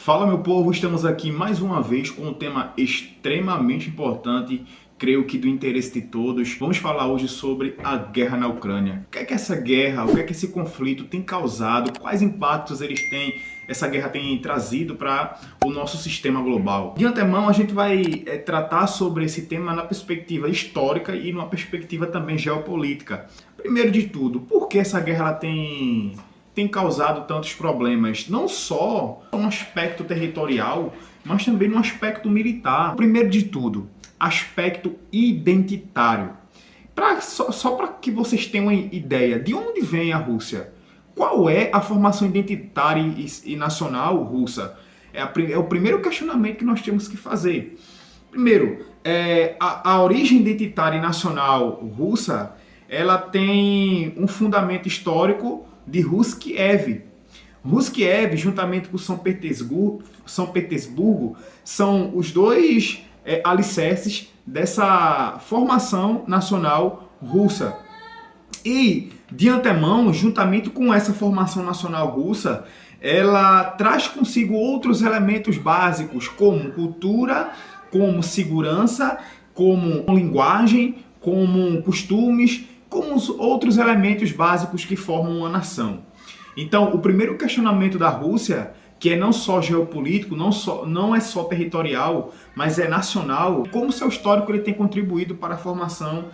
Fala, meu povo, estamos aqui mais uma vez com um tema extremamente importante, creio que do interesse de todos. Vamos falar hoje sobre a guerra na Ucrânia. O que é que essa guerra, o que é que esse conflito tem causado, quais impactos essa guerra tem trazido para o nosso sistema global. De antemão, a gente vai tratar sobre esse tema na perspectiva histórica e numa perspectiva também geopolítica. Primeiro de tudo, por que essa guerra ela tem causado tantos problemas, não só no aspecto territorial, mas também no aspecto militar. Primeiro de tudo, aspecto identitário. Só para que vocês tenham uma ideia de onde vem a Rússia. Qual é a formação identitária e nacional russa? É o primeiro questionamento que nós temos que fazer. Primeiro, a origem identitária e nacional russa, ela tem um fundamento histórico de Rus-Kiev. Rus-Kiev, juntamente com São Petersburgo, são os dois alicerces dessa formação nacional russa. E, de antemão, juntamente com essa formação nacional russa, ela traz consigo outros elementos básicos, como cultura, como segurança, como linguagem, como costumes, como os outros elementos básicos que formam uma nação. Então, o primeiro questionamento da Rússia, que é não só geopolítico, não é só territorial, mas é nacional, como seu histórico ele tem contribuído para a formação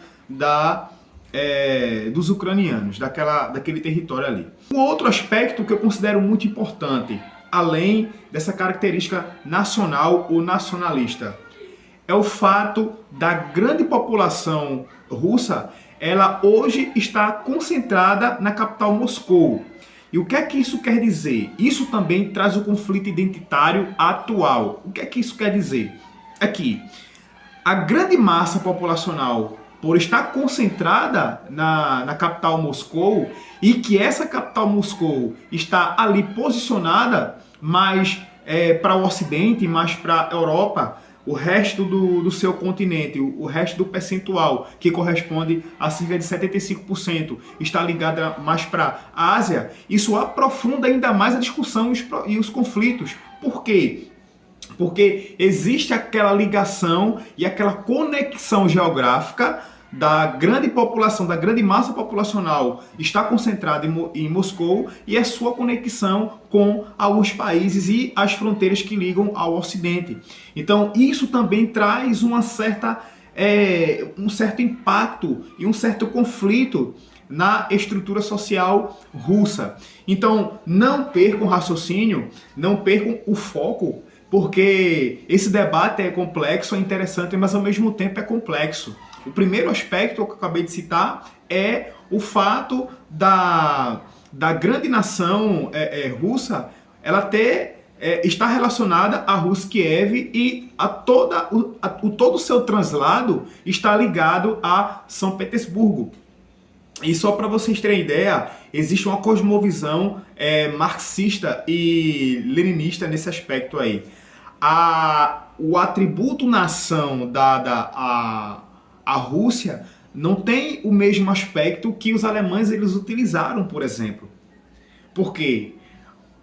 dos ucranianos, daquele território ali. Um outro aspecto que eu considero muito importante, além dessa característica nacional ou nacionalista, é o fato da grande população russa, ela hoje está concentrada na capital Moscou. E o que é que isso quer dizer? Isso também traz o conflito identitário atual. O que é que isso quer dizer? É que a grande massa populacional, por estar concentrada na capital Moscou, e que essa capital Moscou está ali posicionada mais para o Ocidente, mais para a Europa, o resto do seu continente, o resto do percentual, que corresponde a cerca de 75%, está ligada mais para a Ásia, isso aprofunda ainda mais a discussão e os conflitos. Por quê? Porque existe aquela ligação e aquela conexão geográfica da grande população, da grande massa populacional está concentrada em Moscou, e a sua conexão com alguns países e as fronteiras que ligam ao Ocidente. Então isso também traz um certo impacto e um certo conflito na estrutura social russa. Então não percam o raciocínio, não percam o foco, porque esse debate é complexo, é interessante, mas ao mesmo tempo é complexo. O primeiro aspecto que eu acabei de citar é o fato da grande nação russa ela está relacionada a Rus-Kiev, e todo o seu translado está ligado a São Petersburgo. E só para vocês terem ideia, existe uma cosmovisão marxista e leninista nesse aspecto aí. O atributo nação dada a Rússia não tem o mesmo aspecto que os alemães eles utilizaram, por exemplo. Por quê?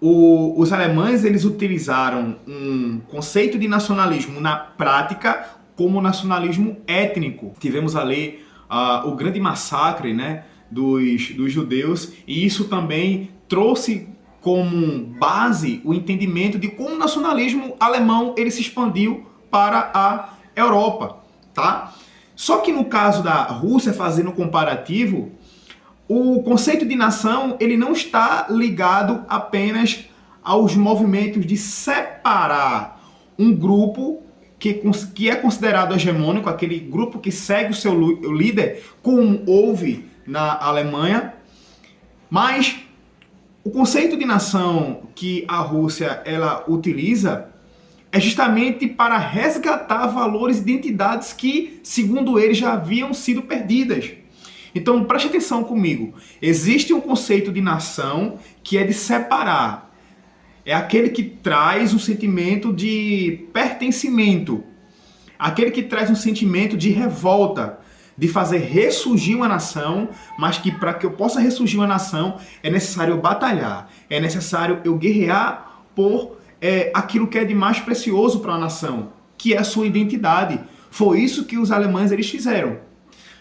Os alemães eles utilizaram um conceito de nacionalismo na prática como nacionalismo étnico. Tivemos ali o grande massacre, né, dos judeus, e isso também trouxe como base o entendimento de como o nacionalismo alemão ele se expandiu para a Europa, tá? Só que no caso da Rússia, fazendo um comparativo, o conceito de nação ele não está ligado apenas aos movimentos de separar um grupo que é considerado hegemônico, aquele grupo que segue o seu líder, como houve na Alemanha, mas o conceito de nação que a Rússia ela utiliza é justamente para resgatar valores e identidades que, segundo eles, já haviam sido perdidas. Então, preste atenção comigo. Existe um conceito de nação que é de separar. É aquele que traz um sentimento de pertencimento. Aquele que traz um sentimento de revolta, de fazer ressurgir uma nação, mas que para que eu possa ressurgir uma nação, é necessário eu batalhar, é necessário eu guerrear por aquilo que é de mais precioso para a nação, que é a sua identidade. Foi isso que os alemães eles fizeram.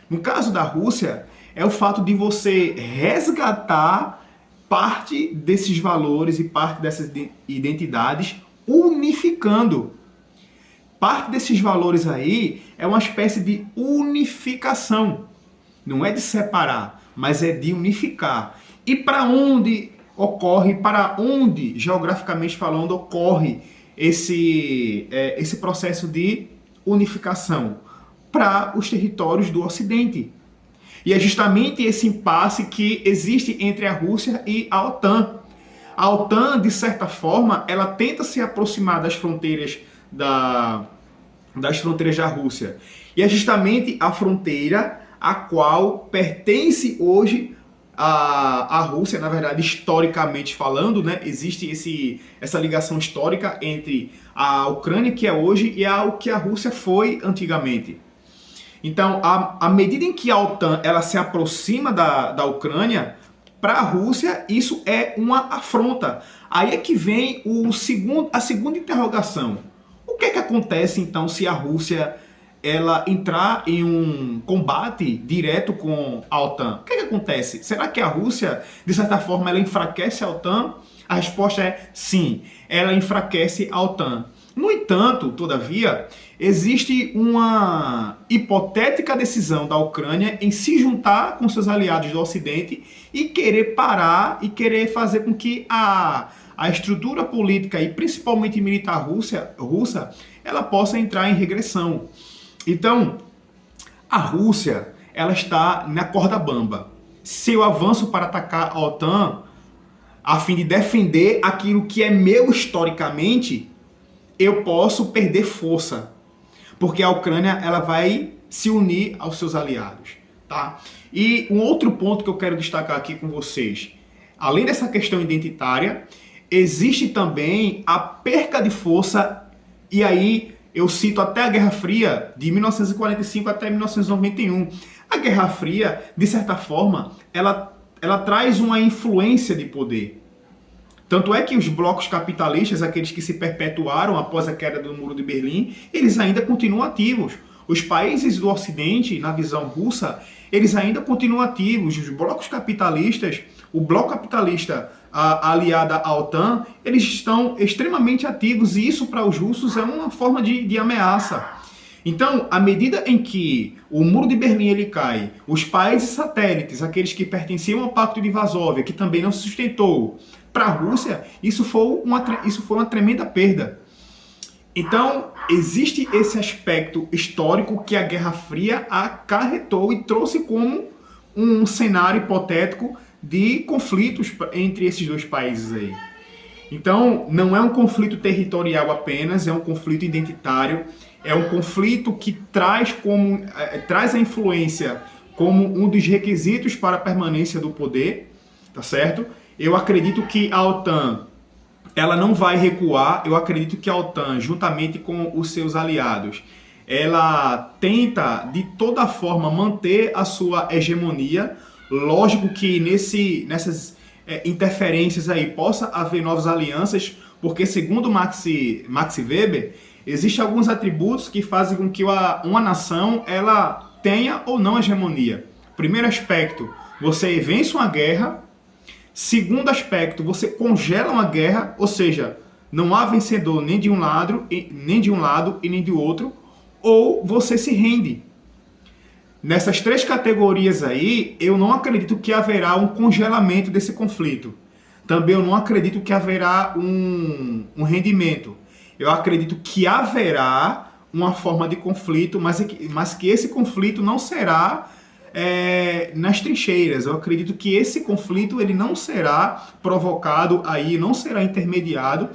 No caso da Rússia, é o fato de você resgatar parte desses valores e parte dessas identidades, unificando. Parte desses valores aí é uma espécie de unificação. Não é de separar, mas é de unificar. E para onde geograficamente falando, ocorre esse processo de unificação? Para os territórios do Ocidente. E é justamente esse impasse que existe entre a Rússia e a OTAN. A OTAN, de certa forma, ela tenta se aproximar das fronteiras da Rússia. E é justamente a fronteira a qual pertence hoje a Rússia, na verdade, historicamente falando, né? Existe essa ligação histórica entre a Ucrânia que é hoje e o que a Rússia foi antigamente. Então, à medida em que a OTAN ela se aproxima da Ucrânia, para a Rússia isso é uma afronta. Aí é que vem a segunda interrogação. O que é que acontece então se a Rússia ela entrar em um combate direto com a OTAN? O que é que acontece? Será que a Rússia, de certa forma, ela enfraquece a OTAN? A resposta é sim, ela enfraquece a OTAN. No entanto, todavia, existe uma hipotética decisão da Ucrânia em se juntar com seus aliados do Ocidente e querer parar e querer fazer com que a estrutura política e principalmente militar russa ela possa entrar em regressão. Então, a Rússia ela está na corda bamba. Seu avanço para atacar a OTAN, a fim de defender aquilo que é meu historicamente, eu posso perder força, porque a Ucrânia ela vai se unir aos seus aliados, tá? E um outro ponto que eu quero destacar aqui com vocês, além dessa questão identitária, existe também a perca de força, e aí eu cito até a Guerra Fria, de 1945 até 1991. A Guerra Fria, de certa forma, ela traz uma influência de poder. Tanto é que os blocos capitalistas, aqueles que se perpetuaram após a queda do Muro de Berlim, eles ainda continuam ativos. Os países do Ocidente, na visão russa, eles ainda continuam ativos. Os blocos capitalistas, o bloco capitalista aliado à OTAN, eles estão extremamente ativos e isso para os russos é uma forma de ameaça. Então, à medida em que o Muro de Berlim ele cai, os países satélites, aqueles que pertenciam ao Pacto de Varsóvia, que também não se sustentou, para a Rússia, isso foi uma tremenda perda. Então, existe esse aspecto histórico que a Guerra Fria acarretou e trouxe como um cenário hipotético de conflitos entre esses dois países aí. Então, não é um conflito territorial apenas, é um conflito identitário, é um conflito que traz a influência como um dos requisitos para a permanência do poder, tá certo? Eu acredito que a OTAN ela não vai recuar, eu acredito que a OTAN, juntamente com os seus aliados, ela tenta de toda forma manter a sua hegemonia. Lógico que nessas interferências aí possa haver novas alianças, porque segundo Max Weber, existem alguns atributos que fazem com que uma nação ela tenha ou não hegemonia. Primeiro aspecto, você vence uma guerra. Segundo aspecto, você congela uma guerra, ou seja, não há vencedor nem de um lado e nem de outro, ou você se rende. Nessas três categorias aí, eu não acredito que haverá um congelamento desse conflito. Também eu não acredito que haverá um rendimento. Eu acredito que haverá uma forma de conflito, mas que esse conflito não será nas trincheiras. Eu acredito que esse conflito ele não será provocado aí, não será intermediado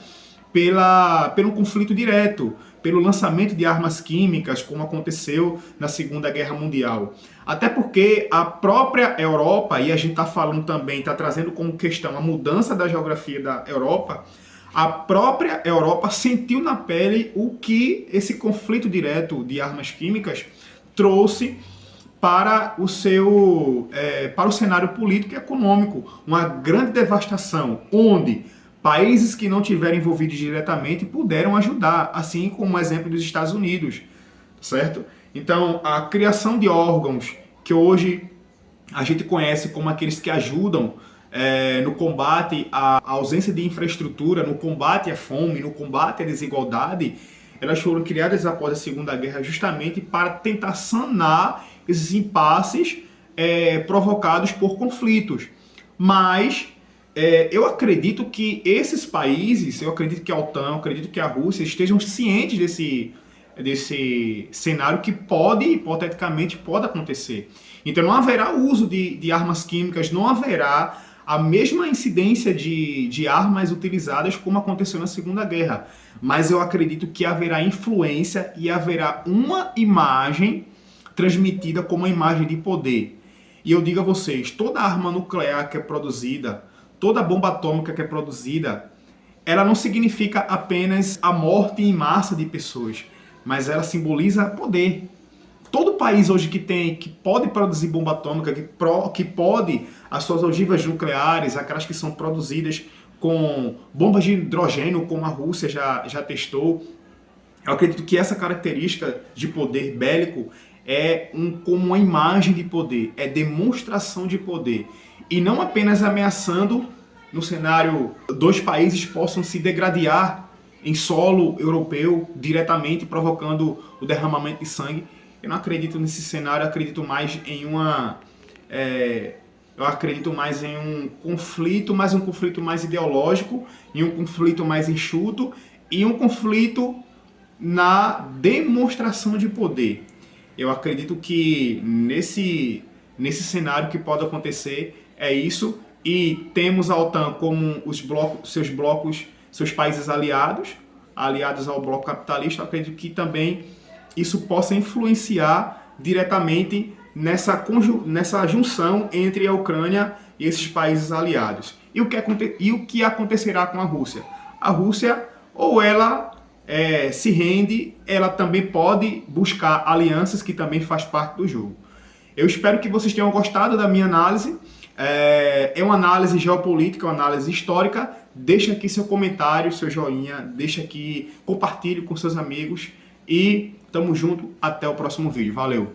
pelo conflito direto, pelo lançamento de armas químicas, como aconteceu na Segunda Guerra Mundial. Até porque a própria Europa, e a gente está falando também, está trazendo como questão a mudança da geografia da Europa, a própria Europa sentiu na pele o que esse conflito direto de armas químicas trouxe para o cenário político e econômico. Uma grande devastação, onde Países que não tiveram envolvidos diretamente puderam ajudar, assim como o exemplo dos Estados Unidos, certo? Então, a criação de órgãos que hoje a gente conhece como aqueles que ajudam no combate à ausência de infraestrutura, no combate à fome, no combate à desigualdade, elas foram criadas após a Segunda Guerra justamente para tentar sanar esses impasses provocados por conflitos. Mas eu acredito que esses países, eu acredito que a OTAN, eu acredito que a Rússia estejam cientes desse cenário que pode, hipoteticamente, pode acontecer. Então não haverá uso de armas químicas, não haverá a mesma incidência de armas utilizadas como aconteceu na Segunda Guerra. Mas eu acredito que haverá influência e haverá uma imagem transmitida como uma imagem de poder. E eu digo a vocês, toda arma nuclear que é produzida, toda bomba atômica que é produzida, ela não significa apenas a morte em massa de pessoas, mas ela simboliza poder. Todo país hoje que pode produzir bomba atômica, que pode, as suas ogivas nucleares, aquelas que são produzidas com bombas de hidrogênio, como a Rússia já testou, eu acredito que essa característica de poder bélico como uma imagem de poder, é demonstração de poder. E não apenas ameaçando, no cenário, dois países possam se degradar em solo europeu diretamente, provocando o derramamento de sangue. Eu não acredito nesse cenário, eu acredito mais em um conflito, mas um conflito mais ideológico, em um conflito mais enxuto e um conflito na demonstração de poder. Eu acredito que nesse cenário que pode acontecer é isso, e temos a OTAN como seus países aliados ao bloco capitalista. Eu acredito que também isso possa influenciar diretamente nessa junção entre a Ucrânia e esses países aliados. E o que acontecerá com a Rússia? A Rússia, ou ela se rende, ela também pode buscar alianças, que também faz parte do jogo. Eu espero que vocês tenham gostado da minha análise. É uma análise geopolítica, uma análise histórica. Deixa aqui seu comentário, seu joinha, deixa aqui, compartilhe com seus amigos e tamo junto, até o próximo vídeo. Valeu!